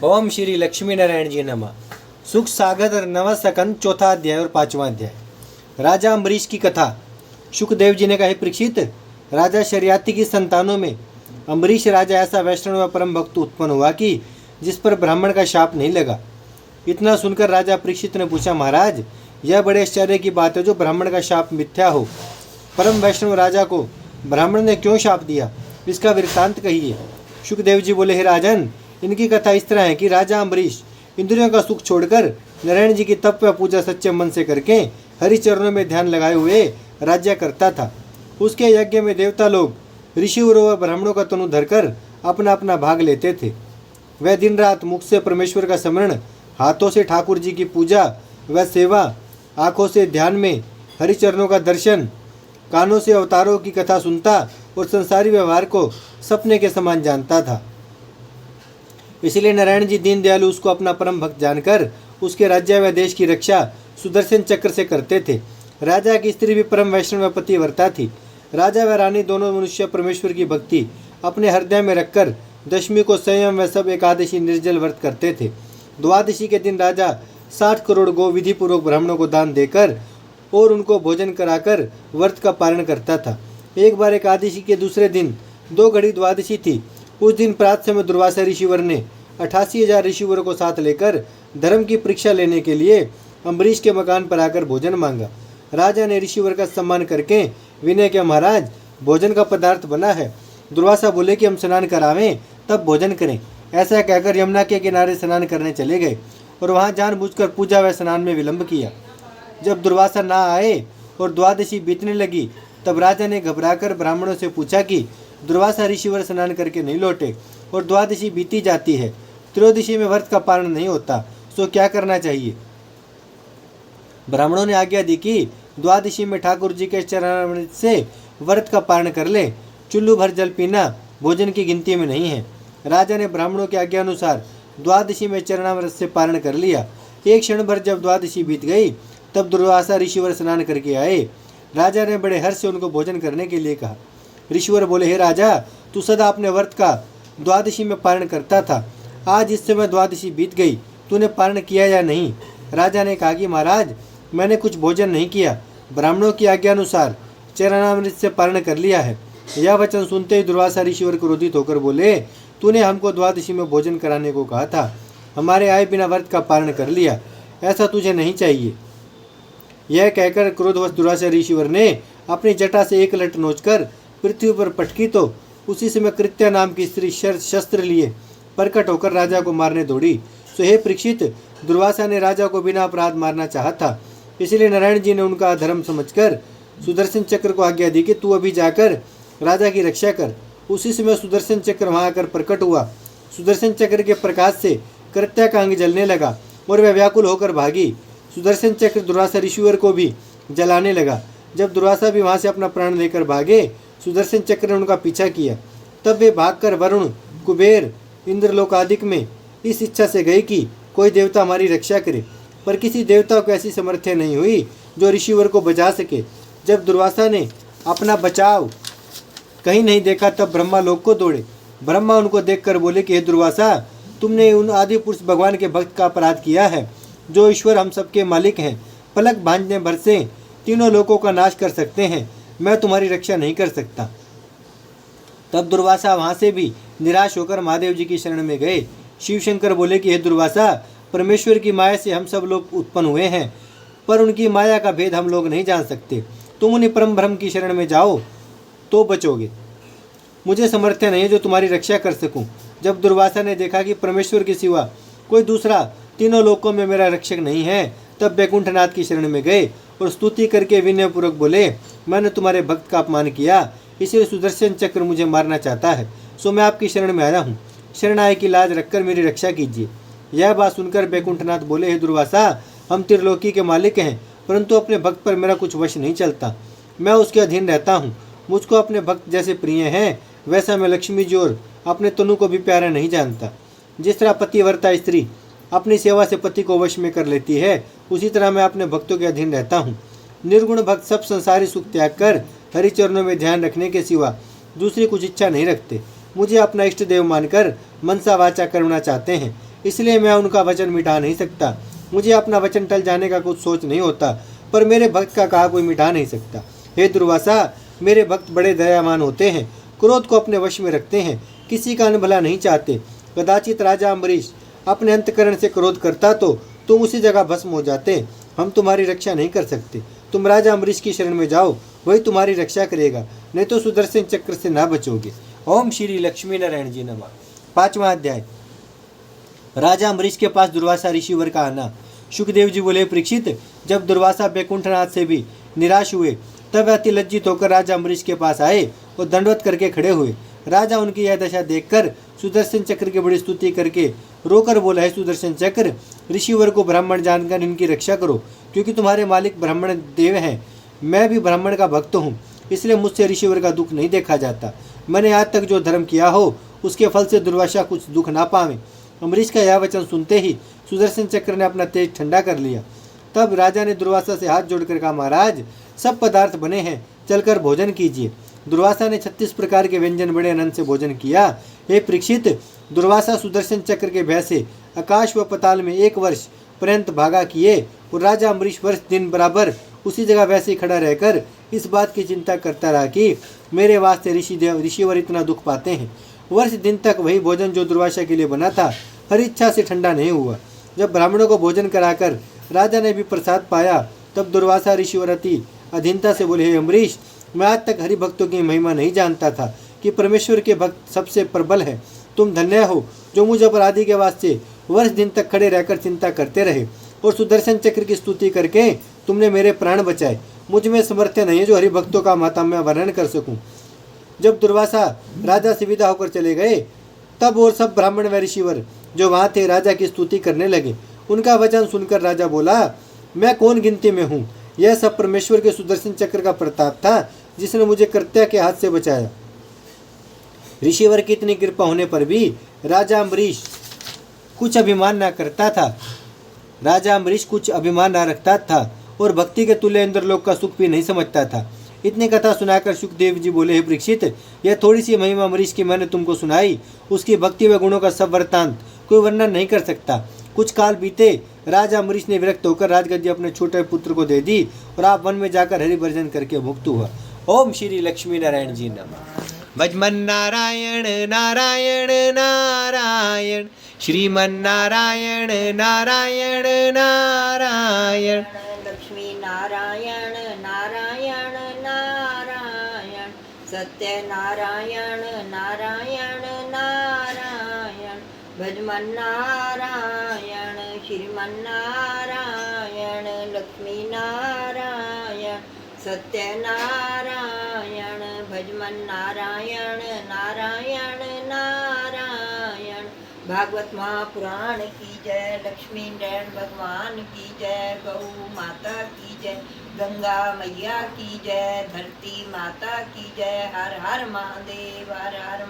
ओम श्री लक्ष्मी नारायण जी नमः। सुख सागर नव सकंद, चौथा अध्याय और पांचवा अध्याय। राजा अम्बरीश की कथा। शुकदेव जी ने कहा, परीक्षित, राजा शर्याती की संतानों में अम्बरीश राजा ऐसा वैष्णव व परम भक्त उत्पन्न हुआ कि जिस पर ब्राह्मण का शाप नहीं लगा। इतना सुनकर राजा परीक्षित ने पूछा, महाराज, यह बड़े आश्चर्य की बात है जो ब्राह्मण का शाप मिथ्या हो। परम वैष्णव राजा को ब्राह्मण ने क्यों शाप दिया, इसका वृत्तांत कहिए। शुकदेव जी बोले, हे राजन, इनकी कथा इस तरह है कि राजा अम्बरीश इंद्रियों का सुख छोड़कर नारायण जी की तप व पूजा सच्चे मन से करके हरि चरणों में ध्यान लगाए हुए राज्य करता था। उसके यज्ञ में देवता लोग ऋषिवरों व ब्राह्मणों का तनु धरकर अपना अपना भाग लेते थे। वह दिन रात मुख से परमेश्वर का स्मरण, हाथों से ठाकुर जी की पूजा व सेवा, आंखों से ध्यान में हरि चरणों का दर्शन, कानों से अवतारों की कथा सुनता और संसारी व्यवहार को सपने के समान जानता था। इसलिए नारायण जी दीन दयालु उसको अपना परम भक्त जानकर उसके राज्य व देश की रक्षा सुदर्शन चक्र से करते थे। राजा की स्त्री भी परम वैष्णव पतिव्रता थी। राजा व रानी दोनों मनुष्य परमेश्वर की भक्ति अपने हृदय में रखकर दशमी को संयम व सब एकादशी निर्जल व्रत करते थे। द्वादशी के दिन राजा 60 करोड़ गो विधि पूर्वक ब्राह्मणों को दान देकर और उनको भोजन कराकर व्रत का पालन करता था। एक बार एकादशी के दूसरे दिन 2 घड़ी द्वादशी थी। उस दिन प्रातः समय दुर्वासा ऋषिवर ने 88,000 ऋषिवरों को साथ लेकर धर्म की परीक्षा लेने के लिए अम्बरीश के मकान पर आकर भोजन मांगा। राजा ने ऋषिवर का सम्मान करके विनय किया, महाराज, भोजन का पदार्थ बना है। दुर्वासा बोले कि हम स्नान करावें तब भोजन करें। ऐसा कहकर यमुना के किनारे स्नान करने चले गए और वहां जानबूझकर पूजा व स्नान में विलंब किया। जब दुर्वासा ना आए और द्वादशी बीतने लगी तब राजा ने घबराकर ब्राह्मणों से पूछा कि दुर्वासा ऋषिवर स्नान करके नहीं लौटे और द्वादशी बीती जाती है, त्रयोदशी में व्रत का पालन नहीं होता, सो क्या करना चाहिए। ब्राह्मणों ने आज्ञा दी कि द्वादशी में ठाकुर जी के चरणामृत से व्रत का पालन कर ले। चुल्लू भर जल पीना भोजन की गिनती में नहीं है। राजा ने ब्राह्मणों की आज्ञा अनुसार द्वादशी में चरणामृत से पालन कर लिया। एक क्षण भर जब द्वादशी बीत गई तब दुर्वासा ऋषिवर स्नान करके आए। राजा ने बड़े हर्ष से उनको भोजन करने के लिए कहा। ऋषिवर बोले, हे राजा, तू सदा अपने व्रत का द्वादशी में पालन करता था। आज इस समय द्वादशी बीत गई, तूने पालन किया या नहीं। राजा ने कहा कि महाराज, मैंने कुछ भोजन नहीं किया, ब्राह्मणों की आज्ञा अनुसार चरणामृत से पालन कर लिया है। यह वचन सुनते ही दुर्वासा ऋषिवर क्रोधित होकर बोले, तूने हमको द्वादशी में भोजन कराने को कहा था, हमारे आए बिना व्रत का पालन कर लिया, ऐसा तुझे नहीं चाहिए। यह कहकर क्रोधवश दुर्वासा ऋषिवर ने अपनी जटा से एक लट नोचकर पृथ्वी पर पटकी तो उसी समय कृत्या नाम की स्त्री शस्त्र लिए प्रकट होकर राजा को मारने दौड़ी। सो हे परीक्षित, दुर्वासा ने राजा को बिना अपराध मारना चाहा था। इसलिए नारायण जी ने उनका अधर्म समझकर सुदर्शन चक्र को आज्ञा दी कि तू अभी जाकर राजा की रक्षा कर। उसी समय सुदर्शन चक्र वहां आकर प्रकट हुआ। सुदर्शन चक्र के प्रकाश से कृत्या का अंग जलने लगा और वह व्याकुल होकर भागी। सुदर्शन चक्र दुर्वासा ऋषिवर को भी जलाने लगा। जब दुर्वासा भी वहां से अपना प्राण लेकर भागे, सुदर्शन चक्र ने उनका पीछा किया। तब वे भागकर वरुण, कुबेर, इंद्रलोकादिक में इस इच्छा से गए कि कोई देवता हमारी रक्षा करे, पर किसी देवता को ऐसी समर्थ्य नहीं हुई जो ऋषिवर को बचा सके। जब दुर्वासा ने अपना बचाव कहीं नहीं देखा तब ब्रह्मा लोक को दौड़े। ब्रह्मा उनको देखकर बोले कि हे दुर्वासा, तुमने उन आदि पुरुष भगवान के भक्त का अपराध किया है, जो ईश्वर हम सबके मालिक हैं, पलक भांजने भर से तीनों लोकों का नाश कर सकते हैं। मैं तुम्हारी रक्षा नहीं कर सकता। तब दुर्वासा वहां से भी निराश होकर महादेव जी की शरण में गए। शिव शंकर बोले कि हे दुर्वासा, परमेश्वर की माया से हम सब लोग उत्पन्न हुए हैं, पर उनकी माया का भेद हम लोग नहीं जान सकते। तुम उन्हीं परम ब्रह्म की शरण में जाओ तो बचोगे। मुझे समर्थ्य नहीं है जो तुम्हारी रक्षा कर सकूं। जब दुर्वासा ने देखा कि परमेश्वर के सिवा कोई दूसरा तीनों लोकों में मेरा रक्षक नहीं है, तब बैकुंठनाथ की शरण में गए और स्तुति करके विनयपूर्वक बोले, मैंने तुम्हारे भक्त का अपमान किया, इसलिए सुदर्शन चक्र मुझे मारना चाहता है, सो मैं आपकी शरण में आया हूँ। शरण आए की लाज रखकर मेरी रक्षा कीजिए। यह बात सुनकर बैकुंठनाथ बोले, हे दुर्वासा, हम त्रिलोकी के मालिक हैं, परंतु अपने भक्त पर मेरा कुछ वश नहीं चलता। मैं उसके अधीन रहता हूँ। मुझको अपने भक्त जैसे प्रिय हैं, वैसा मैं लक्ष्मी जी और अपने तनु को भी प्यारा नहीं जानता। जिस तरह पतिव्रता स्त्री अपनी सेवा से पति को वश में कर लेती है, उसी तरह मैं अपने भक्तों के अधीन रहता हूँ। निर्गुण भक्त सब संसारी सुख त्याग कर हरि चरणों में ध्यान रखने के सिवा दूसरी कुछ इच्छा नहीं रखते। मुझे अपना इष्ट देव मानकर मनसा वाचा करना चाहते हैं। इसलिए मैं उनका वचन मिटा नहीं सकता। मुझे अपना वचन टल जाने का कुछ सोच नहीं होता, पर मेरे भक्त का कहा कोई मिटा नहीं सकता। हे दुर्वासा, मेरे भक्त बड़े दयावान होते हैं, क्रोध को अपने वश में रखते हैं, किसी का अनभला नहीं चाहते। कदाचित राजा अम्बरीश अपने अंतकरण से क्रोध करता तो तुम उसी जगह भस्म हो जाते। हम तुम्हारी रक्षा नहीं कर सकते। तुम राजा अम्बरीश की शरण में जाओ, वही तुम्हारी रक्षा करेगा, नहीं तो सुदर्शन चक्र से ना बचोगे। ओम श्री लक्ष्मी नारायण जी नमः। 5वां अध्याय। राजा अम्बरीश के पास दुर्वासा ऋषिवर का आना। सुखदेव जी बोले, परीक्षित, जब दुर्वासा बैकुंठनाथ से भी निराश हुए तब अति लज्जित होकर राजा अम्बरीश के पास आए और दंडवत करके खड़े हुए। राजा उनकी यह दशा देखकर सुदर्शन चक्र की बड़ी स्तुति करके रोकर बोला, है सुदर्शन चक्र, ऋषिवर को ब्राह्मण जानकर इनकी रक्षा करो, क्योंकि तुम्हारे मालिक ब्राह्मण देव हैं। मैं भी ब्राह्मण का भक्त हूँ, इसलिए मुझसे ऋषिवर का दुख नहीं देखा जाता। मैंने आज तक जो धर्म किया हो उसके फल से दुर्वासा कुछ दुख ना पावे। अम्बरीश का यह वचन सुनते ही सुदर्शन चक्र ने अपना तेज ठंडा कर लिया। तब राजा ने दुर्वासा से हाथ जोड़कर कहा, महाराज, सब पदार्थ बने हैं, चलकर भोजन कीजिए। दुर्वासा ने 36 प्रकार के व्यंजन बड़े आनंद से भोजन किया। हे परीक्षित, दुर्वासा सुदर्शन चक्र के भय से आकाश व पताल में 1 वर्ष पर्यंत भागा किए और राजा अम्बरीश वर्ष दिन बराबर उसी जगह वैसे ही खड़ा रहकर इस बात की चिंता करता रहा कि मेरे वास्ते ऋषिवर इतना दुख पाते हैं। वर्ष दिन तक वही भोजन जो दुर्वासा के लिए बना था हर इच्छा से ठंडा नहीं हुआ। जब ब्राह्मणों को भोजन कराकर राजा ने भी प्रसाद पाया तब दुर्वासा ऋषिवर अति अधीनता से बोले, हे अम्बरीश, मैं आज तक हरि भक्तों की महिमा नहीं जानता था कि परमेश्वर के भक्त सबसे प्रबल है। तुम धन्य हो जो मुझ अपराधी के वास्ते वर्ष दिन तक खड़े रहकर चिंता करते रहे और सुदर्शन चक्र की स्तुति करके तुमने मेरे प्राण बचाए। मुझ में समर्थ्य नहीं है जो हरि भक्तों का महात्म्य वर्णन कर सकूं। जब दुर्वासा राजा से विदा होकर चले गए तब और सब ब्राह्मण व ऋषिवर जो वहाँ थे राजा की स्तुति करने लगे। उनका वचन सुनकर राजा बोला, मैं कौन गिनती में हूँ? यह सब परमेश्वर के सुदर्शन चक्र का प्रताप था जिसने मुझे कृत्या के हाथ से बचाया। ऋषिवर की इतनी कृपा होने पर भी राजा अम्बरीश कुछ अभिमान न करता था। राजा अम्बरीश कुछ अभिमान न रखता था और भक्ति के तुल्य इंद्रलोक का सुख भी नहीं समझता था। इतनी कथा सुनाकर सुखदेव जी बोले, हे परीक्षित, यह थोड़ी सी महिमा अम्बरीश की मैंने तुमको सुनाई। उसकी भक्ति व गुणों का सब वृत्तांत कोई वर्णन नहीं कर सकता। कुछ काल बीते, राजा अम्बरीश ने विरक्त होकर राजगद्दी अपने छोटे पुत्र को दे दी और आप वन में जाकर हरिभजन करके मुक्त हुआ। ओम श्री लक्ष्मी नारायण जी नमः। भजमन नारायण नारायण नारायण, श्रीमन नारायण नारायण नारायण, लक्ष्मी नारायण नारायण नारायण, सत्य नारायण नारायण नारायण, भजमन नारायण श्रीमन नारायण, लक्ष्मी नारायण सत्य नारायण, भजमन नारायण नारायण नारायण। भागवत महापुराण की जय, लक्ष्मी नारायण भगवान की जय, गौ माता की जय, गंगा मैया की जय, धरती माता की जय। हर हर महादेव, हर हर